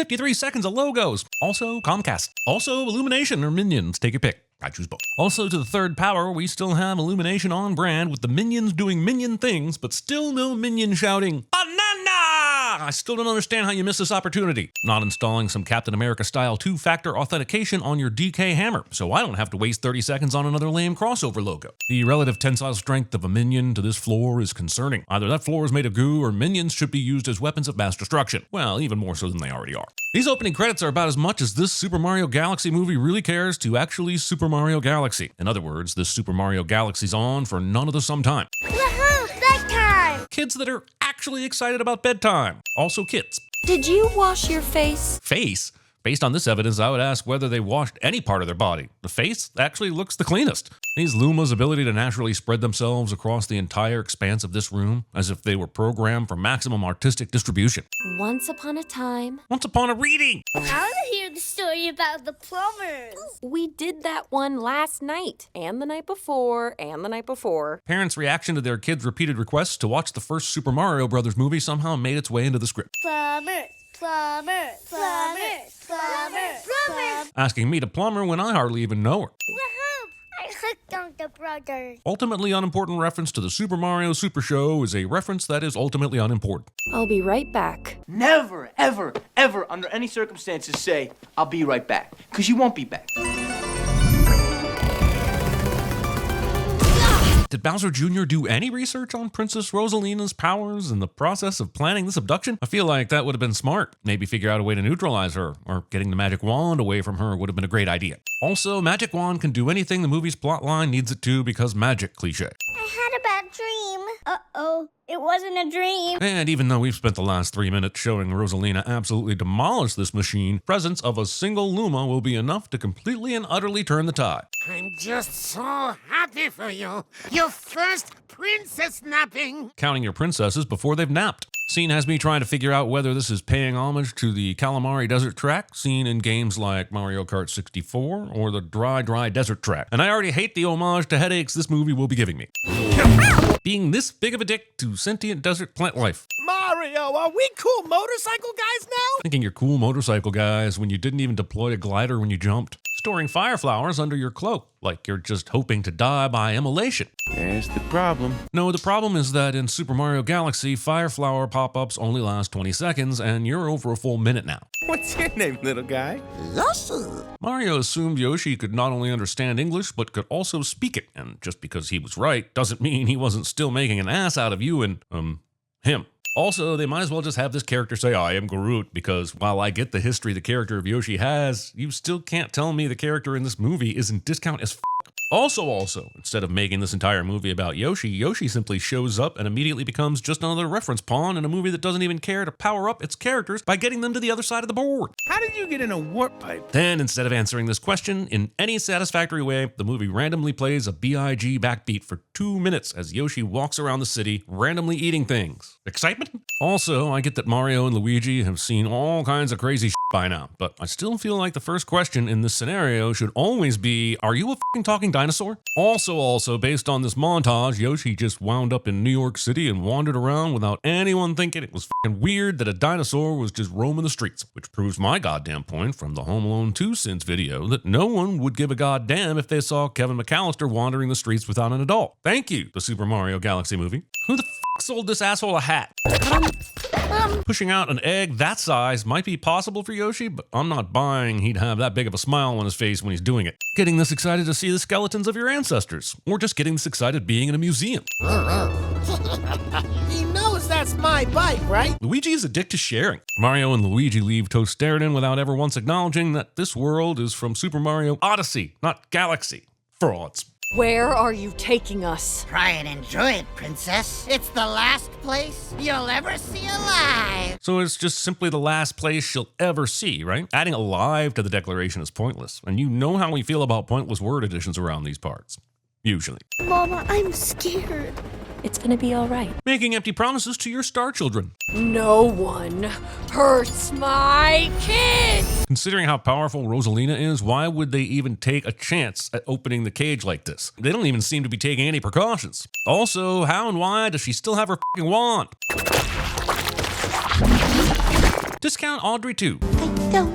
53 seconds of logos. Also Comcast. Also Illumination or Minions, take your pick. I choose both. Also, to the third power, we still have Illumination on brand with the minions doing minion things, but still no minion shouting, "Banana!" I still don't understand how you missed this opportunity. Not installing some Captain America-style two-factor authentication on your DK hammer, so I don't have to waste 30 seconds on another lame crossover logo. The relative tensile strength of a minion to this floor is concerning. Either that floor is made of goo, or minions should be used as weapons of mass destruction. Well, even more so than they already are. These opening credits are about as much as this Super Mario Galaxy movie really cares to actually Super Mario Galaxy. In other words, this Super Mario Galaxy's on for none of the some time. Woohoo! Bedtime! Kids that are actually excited about bedtime. Also kids. Did you wash your face? Face? Based on this evidence, I would ask whether they washed any part of their body. The face actually looks the cleanest. These Luma's ability to naturally spread themselves across the entire expanse of this room, as if they were programmed for maximum artistic distribution. Once upon a time. Once upon a reading! I want to hear the story about the plumbers. We did that one last night, and the night before, and the night before. Parents' reaction to their kids' repeated requests to watch the first Super Mario Brothers movie somehow made its way into the script. Plumbers, plumbers, plumbers, plumbers, plumbers. Asking me to plumber when I hardly even know her. Woohoo! I hooked on the brothers. Ultimately unimportant reference to the Super Mario Super Show is a reference that is ultimately unimportant. I'll be right back. Never, ever, ever, under any circumstances say, "I'll be right back," because you won't be back. Did Bowser Jr. do any research on Princess Rosalina's powers in the process of planning this abduction? I feel like that would have been smart. Maybe figure out a way to neutralize her, or getting the magic wand away from her would have been a great idea. Also, magic wand can do anything the movie's plotline needs it to because magic cliché. I had a bad dream. Uh-oh, it wasn't a dream. And even though we've spent the last 3 minutes showing Rosalina absolutely demolish this machine, presence of a single Luma will be enough to completely and utterly turn the tide. I'm just so happy for you. Your first princess napping. Counting your princesses before they've napped. Scene has me trying to figure out whether this is paying homage to the Calamari Desert track seen in games like Mario Kart 64 or the Dry Desert track. And I already hate the homage to headaches this movie will be giving me. Being this big of a dick to sentient desert plant life. Mario, are we cool motorcycle guys now? Thinking you're cool motorcycle guys when you didn't even deploy a glider when you jumped. Storing fire flowers under your cloak, like you're just hoping to die by immolation. There's the problem. No, the problem is that in Super Mario Galaxy, fire flower pop-ups only last 20 seconds, and you're over a full minute now. What's your name, little guy? Mario assumed Yoshi could not only understand English, but could also speak it, and just because he was right doesn't mean he wasn't still making an ass out of you and, him. Also, they might as well just have this character say, "I am Groot," because while I get the history the character of Yoshi has, you still can't tell me the character in this movie isn't discount as f***. Also, instead of making this entire movie about Yoshi simply shows up and immediately becomes just another reference pawn in a movie that doesn't even care to power up its characters by getting them to the other side of the board. How did you get in a warp pipe? Then, instead of answering this question in any satisfactory way, the movie randomly plays a B.I.G. backbeat for 2 minutes as Yoshi walks around the city, randomly eating things. Excitement? Also, I get that Mario and Luigi have seen all kinds of crazy shit by now, but I still feel like the first question in this scenario should always be, are you a f***ing talking dinosaur? Also, based on this montage, Yoshi just wound up in New York City and wandered around without anyone thinking it was f***ing weird that a dinosaur was just roaming the streets, which proves my goddamn point from the Home Alone 2 Sins video that no one would give a goddamn if they saw Kevin McAllister wandering the streets without an adult. Thank you, the Super Mario Galaxy movie. Who the f*** sold this asshole a hat? Pushing out an egg that size might be possible for Yoshi, but I'm not buying he'd have that big of a smile on his face when he's doing it. Getting this excited to see the skeletons of your ancestors, or just getting this excited being in a museum. He knows that's my bike, right? Luigi is a dick to sharing. Mario and Luigi leave Toastarian without ever once acknowledging that this world is from Super Mario Odyssey, not Galaxy. Frauds. Where are you taking us? Try and enjoy it, princess. It's the last place you'll ever see alive. So it's just simply the last place she'll ever see, right? Adding alive to the declaration is pointless, and you know how we feel about pointless word additions around these parts. Usually. Mama, I'm scared. It's gonna be all right. Making empty promises to your star children. No one hurts my kids! Considering how powerful Rosalina is, why would they even take a chance at opening the cage like this? They don't even seem to be taking any precautions. Also, how and why does she still have her f***ing wand? Discount Audrey too. I don't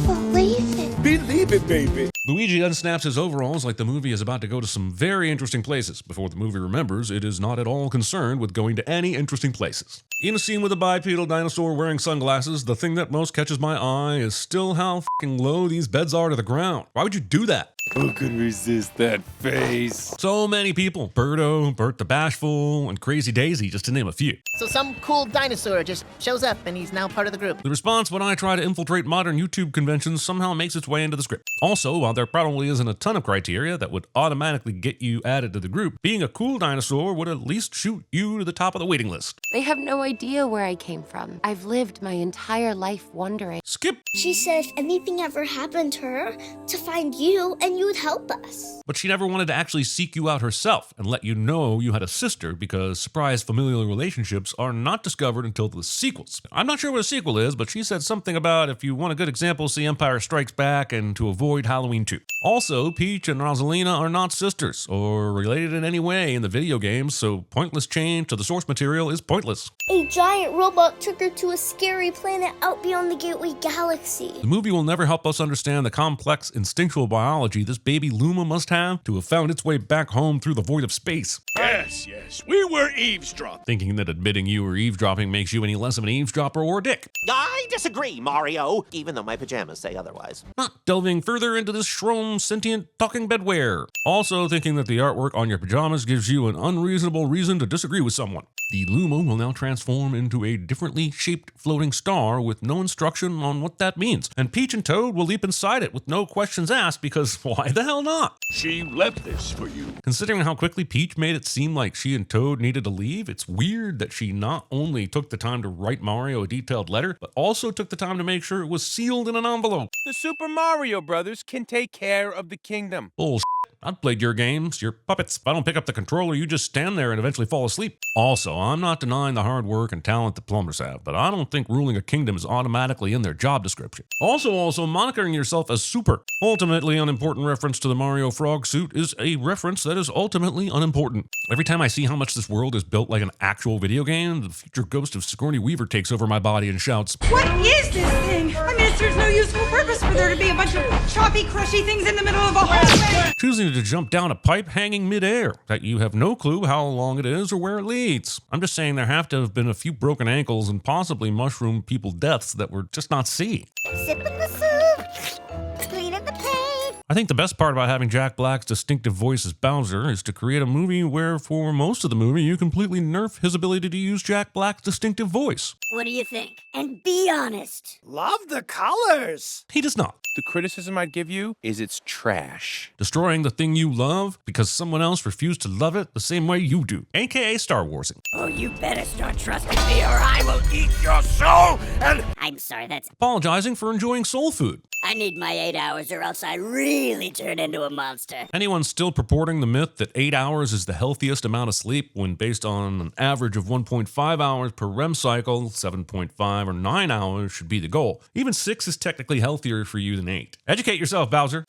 believe it. Believe it, baby. Luigi unsnaps his overalls like the movie is about to go to some very interesting places before the movie remembers it is not at all concerned with going to any interesting places. In a scene with a bipedal dinosaur wearing sunglasses, the thing that most catches my eye is still how fucking low these beds are to the ground. Why would you do that? Who could resist that face? So many people. Birdo, Bert the Bashful, and Crazy Daisy, just to name a few. So some cool dinosaur just shows up and he's now part of the group. The response when I try to infiltrate modern YouTube conventions somehow makes its way into the script. Also, while there probably isn't a ton of criteria that would automatically get you added to the group, being a cool dinosaur would at least shoot you to the top of the waiting list. They have no idea where I came from. I've lived my entire life wondering. Skip! She said if anything ever happened to her, to find you and you would help us. But she never wanted to actually seek you out herself and let you know you had a sister because surprise familial relationships are not discovered until the sequels. I'm not sure what a sequel is, but she said something about if you want a good example, see Empire Strikes Back and to avoid Halloween 2. Also, Peach and Rosalina are not sisters or related in any way in the video games, so pointless change to the source material is pointless. A giant robot took her to a scary planet out beyond the Gateway Galaxy. The movie will never help us understand the complex instinctual biology this baby Luma must have to have found its way back home through the void of space. Yes, we were eavesdropping. Thinking that admitting you were eavesdropping makes you any less of an eavesdropper or a dick. I disagree, Mario, even though my pajamas say otherwise. Not delving further into this Shrome sentient talking bedwear. Also thinking that the artwork on your pajamas gives you an unreasonable reason to disagree with someone. The Luma will now transform into a differently shaped floating star with no instruction on what that means. And Peach and Toad will leap inside it with no questions asked because why the hell not? She left this for you. Considering how quickly Peach made it seem like she and Toad needed to leave, it's weird that she not only took the time to write Mario a detailed letter, but also took the time to make sure it was sealed in an envelope. The Super Mario Brothers can take care of the kingdom. Bullshit. I've played your games, your puppets. If I don't pick up the controller, you just stand there and eventually fall asleep. Also, I'm not denying the hard work and talent the plumbers have, but I don't think ruling a kingdom is automatically in their job description. Also, monitoring yourself as Super. Ultimately unimportant reference to the Mario Frog suit is a reference that is ultimately unimportant. Every time I see how much this world is built like an actual video game, the future ghost of Sigourney Weaver takes over my body and shouts, "What is this thing? I mean, it serves no useful purpose for there to be a bunch of choppy, crushy things in the middle of a hallway." Choosing to jump down a pipe hanging midair that you have no clue how long it is or where it leads. I'm just saying there have to have been a few broken ankles and possibly mushroom people deaths that we're just not seeing. Sipping the soup, cleaning the paint. I think the best part about having Jack Black's distinctive voice as Bowser is to create a movie where for most of the movie you completely nerf his ability to use Jack Black's distinctive voice. What do you think? And be honest. Love the colors. He does not. The criticism I'd give you is it's trash. Destroying the thing you love because someone else refused to love it the same way you do, aka Star Warsing. Oh, you better start trusting me or I will eat your soul and... I'm sorry, that's... Apologizing for enjoying soul food. I need my 8 hours or else I really turn into a monster. Anyone still purporting the myth that 8 hours is the healthiest amount of sleep when based on an average of 1.5 hours per REM cycle, 7.5 or 9 hours should be the goal. Even 6 is technically healthier for you than 8. Educate yourself, Bowser.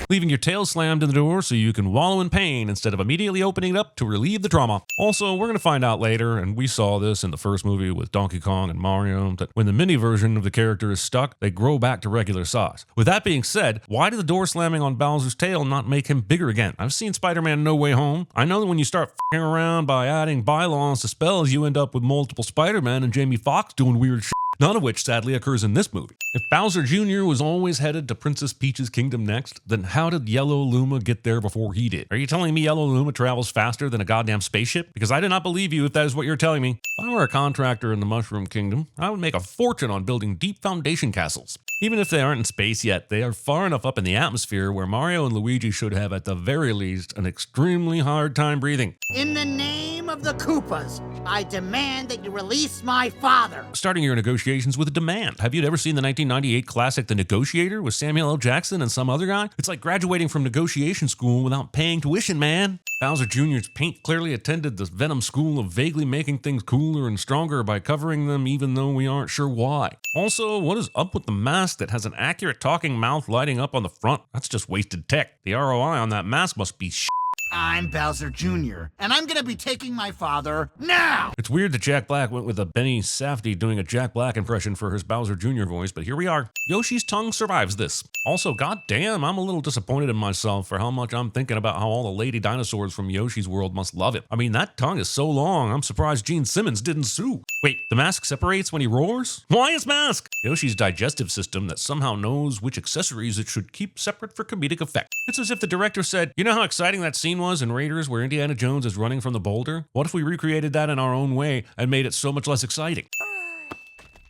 Leaving your tail slammed in the door so you can wallow in pain instead of immediately opening it up to relieve the trauma. Also, we're going to find out later, and we saw this in the first movie with Donkey Kong and Mario, that when the mini version of the character is stuck, they grow back to regular size. With that being said, why did the door slamming on Bowser's tail not make him bigger again? I've seen Spider-Man No Way Home. I know that when you start f***ing around by adding bylaws to spells, you end up with multiple Spider-Men and Jamie Foxx doing weird shit. None of which sadly occurs in this movie. If Bowser Jr. was always headed to Princess Peach's kingdom next, then how did Yellow Luma get there before he did? Are you telling me Yellow Luma travels faster than a goddamn spaceship? Because I do not believe you if that is what you're telling me. If I were a contractor in the Mushroom Kingdom, I would make a fortune on building deep foundation castles. Even if they aren't in space yet, they are far enough up in the atmosphere where Mario and Luigi should have at the very least an extremely hard time breathing. In the name of the Koopas, I demand that you release my father. Starting your negotiations with a demand. Have you ever seen the 1998 classic The Negotiator with Samuel L. Jackson and some other guy? It's like graduating from negotiation school without paying tuition, man. Bowser Jr.'s paint clearly attended the Venom school of vaguely making things cooler and stronger by covering them even though we aren't sure why. Also, what is up with the mask that has an accurate talking mouth lighting up on the front? That's just wasted tech. The ROI on that mask must be shit. I'm Bowser Jr., and I'm gonna be taking my father now! It's weird that Jack Black went with a Benny Safdie doing a Jack Black impression for his Bowser Jr. voice, but here we are. Yoshi's tongue survives this. Also, goddamn, I'm a little disappointed in myself for how much I'm thinking about how all the lady dinosaurs from Yoshi's world must love it. I mean, that tongue is so long, I'm surprised Gene Simmons didn't sue. Wait, the mask separates when he roars? Why is mask? Yoshi's digestive system that somehow knows which accessories it should keep separate for comedic effect. It's as if the director said, you know how exciting that scene was in Raiders where Indiana Jones is running from the boulder? What if we recreated that in our own way and made it so much less exciting?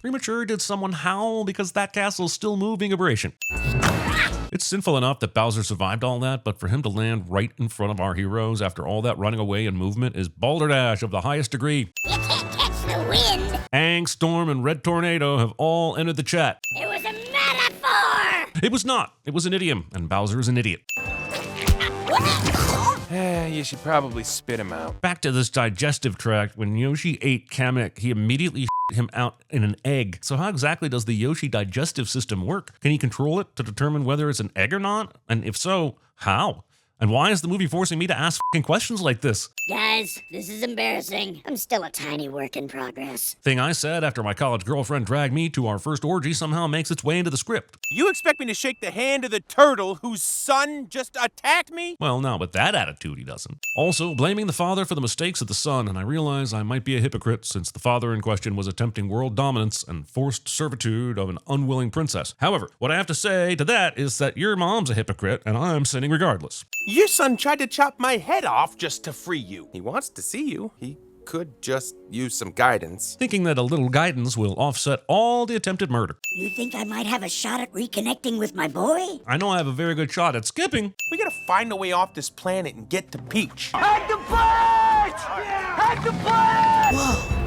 Premature did someone howl because that castle's still moving aberration. It's sinful enough that Bowser survived all that, but for him to land right in front of our heroes after all that running away and movement is balderdash of the highest degree. You can't catch the wind. Ang, Storm, and Red Tornado have all entered the chat. It was a metaphor. It was not. It was an idiom, and Bowser is an idiot. You should probably spit him out. Back to this digestive tract, when Yoshi ate Kamek, he immediately shit him out in an egg. So how exactly does the Yoshi digestive system work? Can he control it to determine whether it's an egg or not? And if so, how? And why is the movie forcing me to ask f***ing questions like this? Guys, this is embarrassing. I'm still a tiny work in progress. Thing I said after my college girlfriend dragged me to our first orgy somehow makes its way into the script. You expect me to shake the hand of the turtle whose son just attacked me? Well, now with that attitude, he doesn't. Also, blaming the father for the mistakes of the son, and I realize I might be a hypocrite since the father in question was attempting world dominance and forced servitude of an unwilling princess. However, what I have to say to that is that your mom's a hypocrite, and I'm sinning regardless. Your son tried to chop my head off just to free you. He wants to see you. He could just use some guidance. Thinking that a little guidance will offset all the attempted murder. You think I might have a shot at reconnecting with my boy? I know I have a very good shot at skipping. We gotta find a way off this planet and get to Peach. Hack the planet! Hack the planet! Whoa!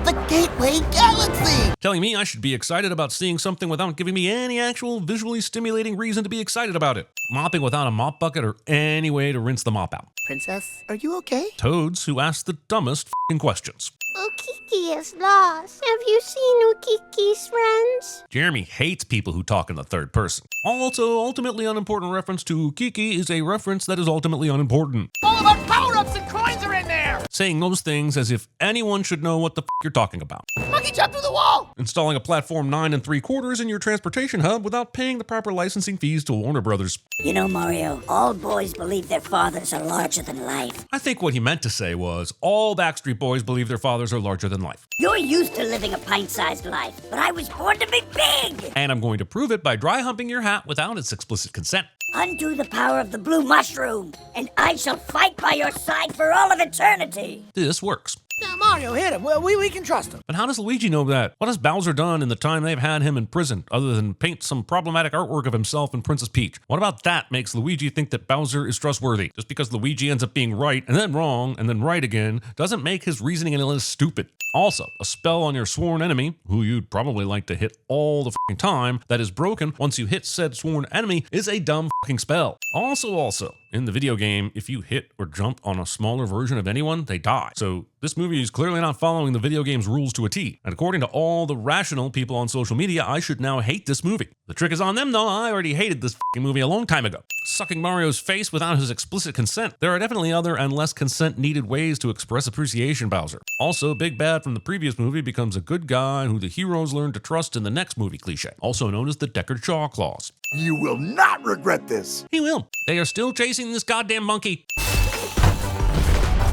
The Gateway Galaxy! Telling me I should be excited about seeing something without giving me any actual visually stimulating reason to be excited about it. Mopping without a mop bucket or any way to rinse the mop out. Princess, are you okay? Toads who ask the dumbest f***ing questions. Ukiki is lost. Have you seen Ukiki's friends? Jeremy hates people who talk in the third person. Also, ultimately unimportant reference to Kiki is a reference that is ultimately unimportant. All of our power-ups and coins are in there! Saying those things as if anyone should know what the f*** you're talking about. Monkey jump through the wall! Installing a platform 9 3/4 in your transportation hub without paying the proper licensing fees to Warner Brothers. You know, Mario, all boys believe their fathers are larger than life. I think what he meant to say was, all Backstreet Boys believe their fathers are larger than life. You're used to living a pint-sized life, but I was born to be big! And I'm going to prove it by dry humping your hat without its explicit consent. Undo the power of the blue mushroom, and I shall fight by your side for all of eternity! This works. Yeah, Mario, hit him. Well, we can trust him. But how does Luigi know that? What has Bowser done in the time they've had him in prison, other than paint some problematic artwork of himself and Princess Peach? What about that makes Luigi think that Bowser is trustworthy? Just because Luigi ends up being right, and then wrong, and then right again, doesn't make his reasoning any less stupid. Also, a spell on your sworn enemy, who you'd probably like to hit all the f***ing time, that is broken once you hit said sworn enemy, is a dumb f***ing spell. Also, in the video game, if you hit or jump on a smaller version of anyone, they die. So this movie is clearly not following the video game's rules to a T. And according to all the rational people on social media, I should now hate this movie. The trick is on them though, I already hated this f***ing movie a long time ago. Sucking Mario's face without his explicit consent. There are definitely other and less consent needed ways to express appreciation, Bowser. Also, Big Bad from the previous movie becomes a good guy who the heroes learn to trust in the next movie cliche, also known as the Deckard Shaw clause. You will not regret this. He will. They are still chasing this goddamn monkey.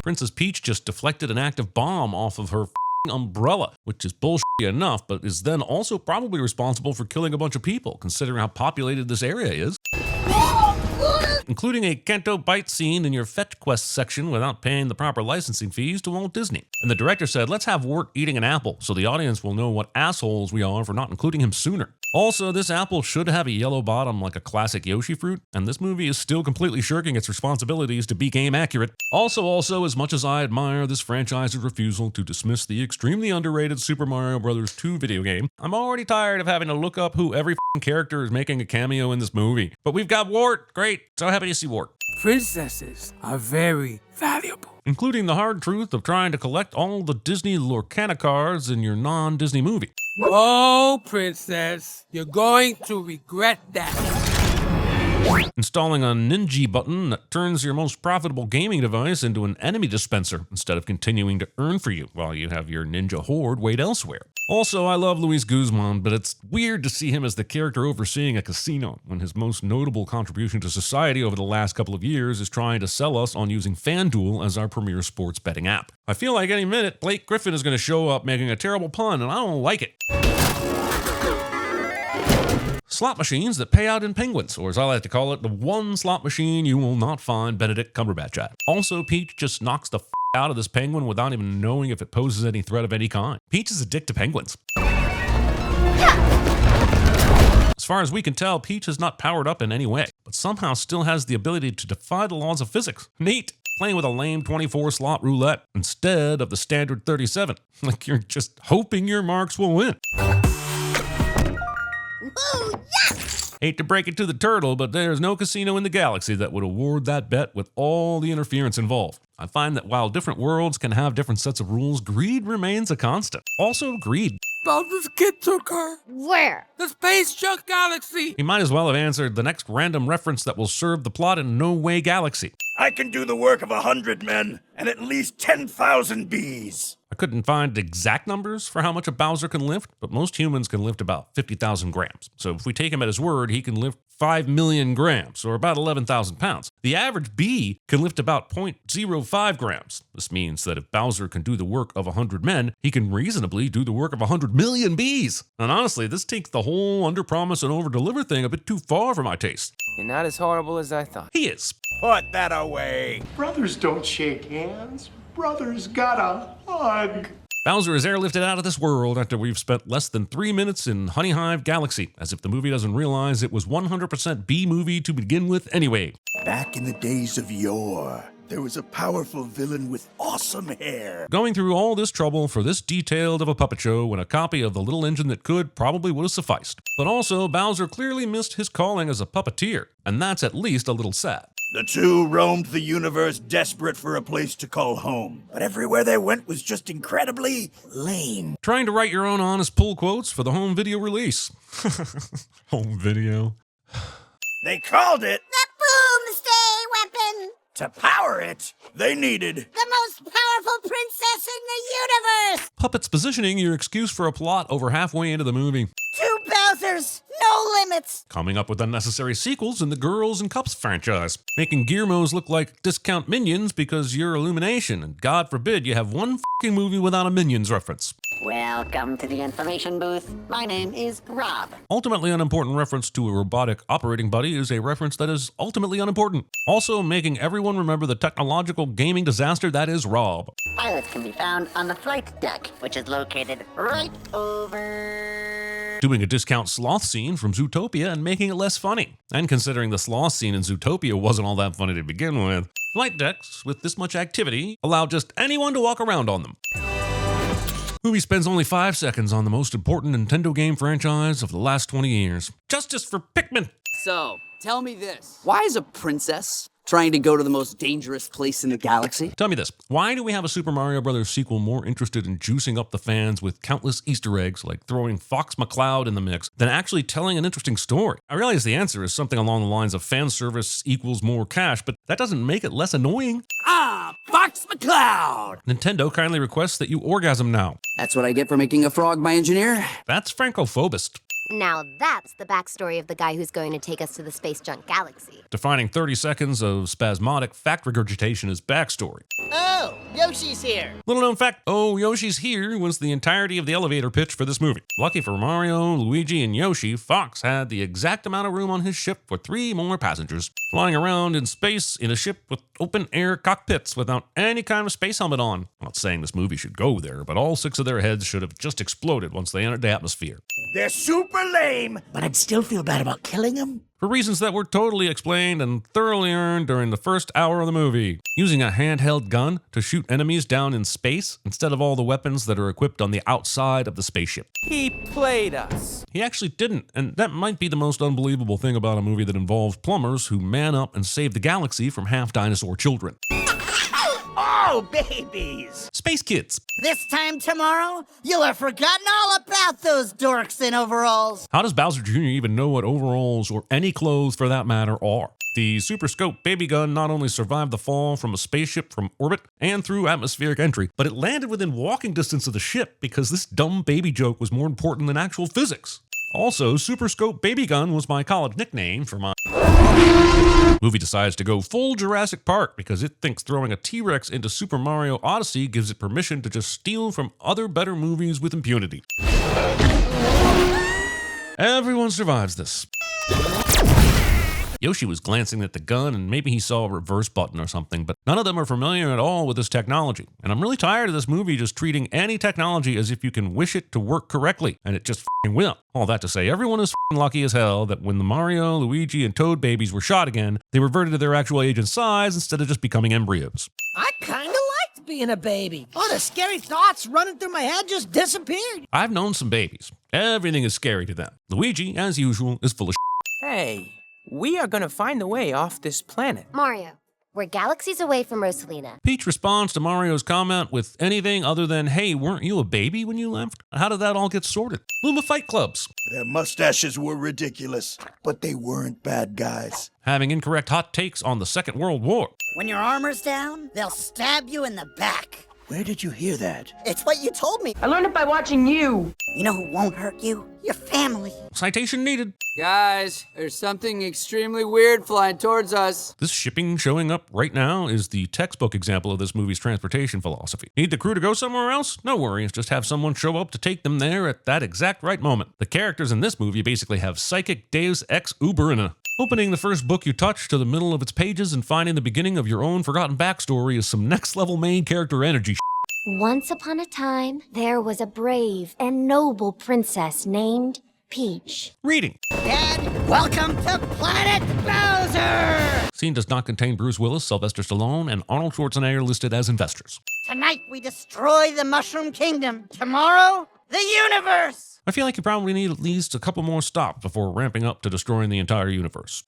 Princess Peach just deflected an active bomb off of her f***ing umbrella, which is bullshit enough, but is then also probably responsible for killing a bunch of people, considering how populated this area is. Including a Kanto bite scene in your Fetch Quest section without paying the proper licensing fees to Walt Disney. And the director said, let's have Wart eating an apple so the audience will know what assholes we are for not including him sooner. Also, this apple should have a yellow bottom like a classic Yoshi fruit, and this movie is still completely shirking its responsibilities to be game accurate. Also, as much as I admire this franchise's refusal to dismiss the extremely underrated Super Mario Bros. 2 video game, I'm already tired of having to look up who every character is making a cameo in this movie. But we've got Wart. Great. So happy to see Wart. Princesses are very valuable. Including the hard truth of trying to collect all the Disney Lorcana cards in your non-Disney movie. Oh, princess, you're going to regret that. Installing a ninja button that turns your most profitable gaming device into an enemy dispenser instead of continuing to earn for you while you have your ninja horde wait elsewhere. Also, I love Luis Guzman, but it's weird to see him as the character overseeing a casino when his most notable contribution to society over the last couple of years is trying to sell us on using FanDuel as our premier sports betting app. I feel like any minute Blake Griffin is going to show up making a terrible pun, and I don't like it. Slot machines that pay out in penguins, or as I like to call it, the one slot machine you will not find Benedict Cumberbatch at. Also, Peach just knocks the out of this penguin without even knowing if it poses any threat of any kind. Peach is a dick to penguins. As far as we can tell, Peach is not powered up in any way, but somehow still has the ability to defy the laws of physics. Neat! Playing with a lame 24-slot roulette instead of the standard 37. Like you're just hoping your marks will win. Woo, yes! Hate to break it to the turtle, but there's no casino in the galaxy that would award that bet with all the interference involved. I find that while different worlds can have different sets of rules, greed remains a constant. Also, greed. Bowser's kid took her. Where? The space junk galaxy. He might as well have answered the next random reference that will serve the plot in No Way Galaxy. I can do the work of 100 men and at least 10,000 bees. I couldn't find exact numbers for how much a Bowser can lift, but most humans can lift about 50,000 grams. So if we take him at his word, he can lift 5 million grams, or about 11,000 pounds. The average bee can lift about 0.05 grams. This means that if Bowser can do the work of 100 men, he can reasonably do the work of 100 million bees. And honestly, this takes the whole under-promise and over-deliver thing a bit too far for my taste. You're not as horrible as I thought. He is. Put that away. Brothers don't shake hands. Brothers gotta hug. Bowser is airlifted out of this world after we've spent less than 3 minutes in Honey Hive Galaxy, as if the movie doesn't realize it was 100% B-movie to begin with anyway. Back in the days of yore, there was a powerful villain with awesome hair. Going through all this trouble for this detailed of a puppet show when a copy of The Little Engine That Could probably would have sufficed. But also, Bowser clearly missed his calling as a puppeteer, and that's at least a little sad. The two roamed the universe desperate for a place to call home, but everywhere they went was just incredibly lame. Trying to write your own honest pull quotes for the home video release. Home video. They called it The boomstay weapon! to power it. They needed The most powerful princess in the universe! Puppets positioning your excuse for a plot over halfway into the movie. 2 Bowsers, no limits! Coming up with unnecessary sequels in the Girls and Cups franchise. Making Gearmos look like discount Minions because you're Illumination, and God forbid you have one f***ing movie without a Minions reference. Welcome to the information booth. My name is Rob. Ultimately unimportant reference to a robotic operating buddy is a reference that is ultimately unimportant. Also making everyone remember the technological gaming disaster that is Rob. Pilots can be found on the flight deck, which is located right over... Doing a discount sloth scene from Zootopia and making it less funny. And considering the sloth scene in Zootopia wasn't all that funny to begin with, flight decks with this much activity allow just anyone to walk around on them. Movie spends only 5 seconds on the most important Nintendo game franchise of the last 20 years. Justice for Pikmin! So, tell me this. Why is a princess trying to go to the most dangerous place in the galaxy? Tell me this. Why do we have a Super Mario Bros. Sequel more interested in juicing up the fans with countless Easter eggs, like throwing Fox McCloud in the mix, than actually telling an interesting story? I realize the answer is something along the lines of fan service equals more cash, but that doesn't make it less annoying. Ah, Fox McCloud! Nintendo kindly requests that you orgasm now. That's what I get for making a frog my engineer. That's Francophobist. Now that's the backstory of the guy who's going to take us to the space junk galaxy. Defining 30 seconds of spasmodic fact regurgitation as backstory. Oh, Yoshi's here. Little known fact, "Oh, Yoshi's here" was the entirety of the elevator pitch for this movie. Lucky for Mario, Luigi, and Yoshi, Fox had the exact amount of room on his ship for 3 more passengers. Flying around in space in a ship with open-air cockpits without any kind of space helmet on. I'm not saying this movie should go there, but all 6 of their heads should have just exploded once they entered the atmosphere. They're super lame, But I'd still feel bad about killing him. For reasons that were totally explained and thoroughly earned during the first hour of the movie. Using a handheld gun to shoot enemies down in space instead of all the weapons that are equipped on the outside of the spaceship. He played us. He actually didn't, and that might be the most unbelievable thing about a movie that involves plumbers who man up and save the galaxy from half-dinosaur children. Oh, Oh, babies! Space Kids. This time tomorrow, you'll have forgotten all about those dorks in overalls. How does Bowser Jr. even know what overalls, or any clothes for that matter, are? The Super Scope baby gun not only survived the fall from a spaceship from orbit and through atmospheric entry, but it landed within walking distance of the ship because this dumb baby joke was more important than actual physics. Also, Super Scope Baby Gun was my college nickname for my... Movie decides to go full Jurassic Park because it thinks throwing a T-Rex into Super Mario Odyssey gives it permission to just steal from other better movies with impunity. Everyone survives this. Yoshi was glancing at the gun and maybe he saw a reverse button or something, but none of them are familiar at all with this technology. And I'm really tired of this movie just treating any technology as if you can wish it to work correctly, and it just f***ing will. All that to say, everyone is f***ing lucky as hell that when the Mario, Luigi, and Toad babies were shot again, they reverted to their actual age and size instead of just becoming embryos. I kinda liked being a baby. All the scary thoughts running through my head just disappeared. I've known some babies. Everything is scary to them. Luigi, as usual, is full of shit. Hey, we are gonna find a way off this planet. Mario, we're galaxies away from Rosalina. Peach responds to Mario's comment with anything other than, hey, weren't you a baby when you left? How did that all get sorted? Luma Fight Clubs. Their mustaches were ridiculous, but they weren't bad guys. Having incorrect hot takes on the Second World War. When your armor's down, they'll stab you in the back. Where did you hear that? It's what you told me. I learned it by watching you. You know who won't hurt you? Your family. Citation needed. Guys, there's something extremely weird flying towards us. This shipping showing up right now is the textbook example of this movie's transportation philosophy. Need the crew to go somewhere else? No worries, just have someone show up to take them there at that exact right moment. The characters in this movie basically have psychic deus ex uberina. Opening the first book you touch to the middle of its pages and finding the beginning of your own forgotten backstory is some next-level main character energy. Once upon a time, there was a brave and noble princess named Peach. Reading. Dad, welcome to Planet Bowser! Scene does not contain Bruce Willis, Sylvester Stallone, and Arnold Schwarzenegger listed as investors. Tonight we destroy the Mushroom Kingdom. Tomorrow, the universe! I feel like you probably need at least a couple more stops before ramping up to destroying the entire universe.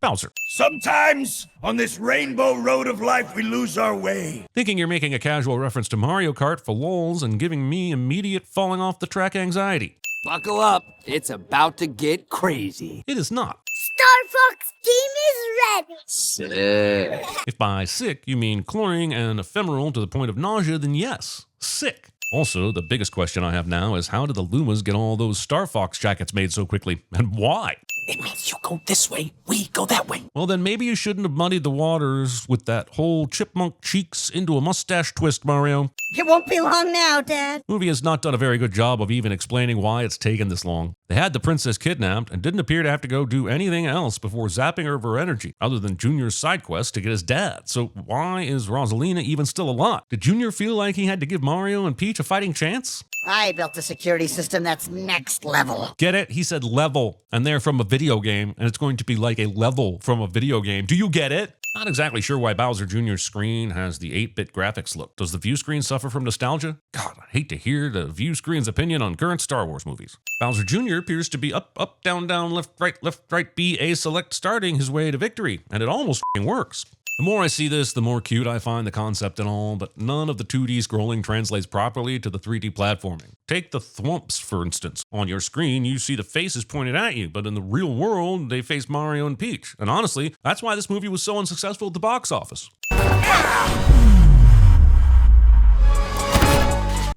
Bowser. Sometimes, on this rainbow road of life, we lose our way. Thinking you're making a casual reference to Mario Kart for lols and giving me immediate falling off the track anxiety. Buckle up, it's about to get crazy. It is not. Star Fox team is ready. Sick. If by sick you mean cloying and ephemeral to the point of nausea, then yes, sick. Also, the biggest question I have now is how did the Lumas get all those Star Fox jackets made so quickly, and why? It means you go this way, we go that way. Well, then maybe you shouldn't have muddied the waters with that whole chipmunk cheeks into a mustache twist, Mario. It won't be long now, Dad. Movie has not done a very good job of even explaining why it's taken this long. They had the princess kidnapped and didn't appear to have to go do anything else before zapping her of her energy, other than Junior's side quest to get his dad. So why is Rosalina even still alive? Did Junior feel like he had to give Mario and Peach a fighting chance? I built a security system that's next level. Get it? He said level, and they're from a video game, and it's going to be like a level from a video game. Do you get it? Not exactly sure why Bowser Jr.'s screen has the 8-bit graphics look. Does the view screen suffer from nostalgia? God, I hate to hear the view screen's opinion on current Star Wars movies. Bowser Jr. appears to be up, up, down, down, left, right, B, A, select, starting his way to victory, and it almost f***ing works. The more I see this, the more cute I find the concept and all, but none of the 2D scrolling translates properly to the 3D platforming. Take the thwumps, for instance. On your screen, you see the faces pointed at you, but in the real world, they face Mario and Peach. And honestly, that's why this movie was so unsuccessful at the box office.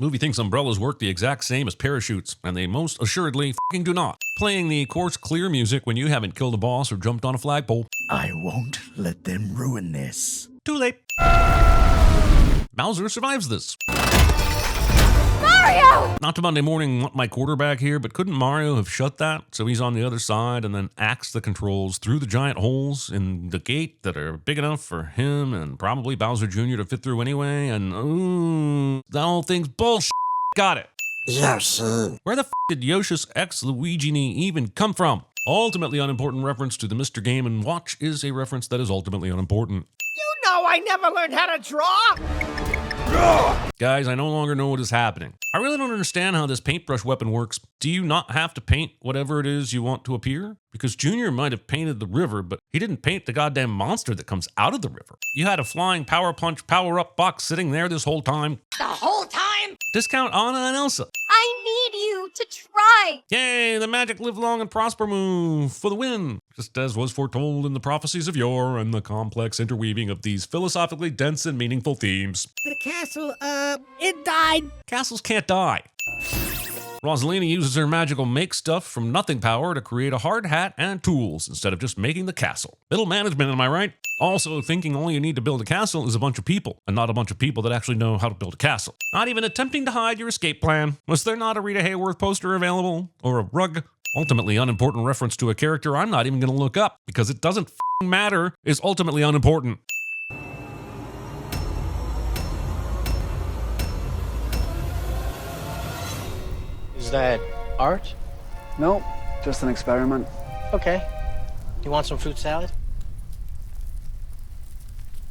Movie thinks umbrellas work the exact same as parachutes, and they most assuredly f***ing do not. Playing the course clear music when you haven't killed a boss or jumped on a flagpole. I won't let them ruin this. Too late. Bowser survives this. Mario! Not to Monday morning want my quarterback here, but couldn't Mario have shut that so he's on the other side and then axed the controls through the giant holes in the gate that are big enough for him and probably Bowser Jr. to fit through anyway? And that whole thing's bullshit. Got it. Yoshi. Where the f did Yoshi's ex-Luigi even come from? Ultimately unimportant reference to the Mr. Game & Watch is a reference that is ultimately unimportant. You know I never learned how to draw! Guys, I no longer know what is happening. I really don't understand how this paintbrush weapon works. Do you not have to paint whatever it is you want to appear? Because Junior might have painted the river, but he didn't paint the goddamn monster that comes out of the river. You had a flying power punch power-up box sitting there this whole time. The whole time? Discount Anna and Elsa. I need you to try. Yay, the magic live long and prosper move for the win. Just as was foretold in the prophecies of yore and the complex interweaving of these philosophically dense and meaningful themes. The castle, it died. Castles can't die. Rosalina uses her magical make stuff from nothing power to create a hard hat and tools instead of just making the castle. Middle management, am I right? Also, thinking all you need to build a castle is a bunch of people, and not a bunch of people that actually know how to build a castle. Not even attempting to hide your escape plan. Was there not a Rita Hayworth poster available? Or a rug? Ultimately unimportant reference to a character I'm not even going to look up, because it doesn't matter, is ultimately unimportant. Is that art? No, just an experiment. Okay. You want some fruit salad?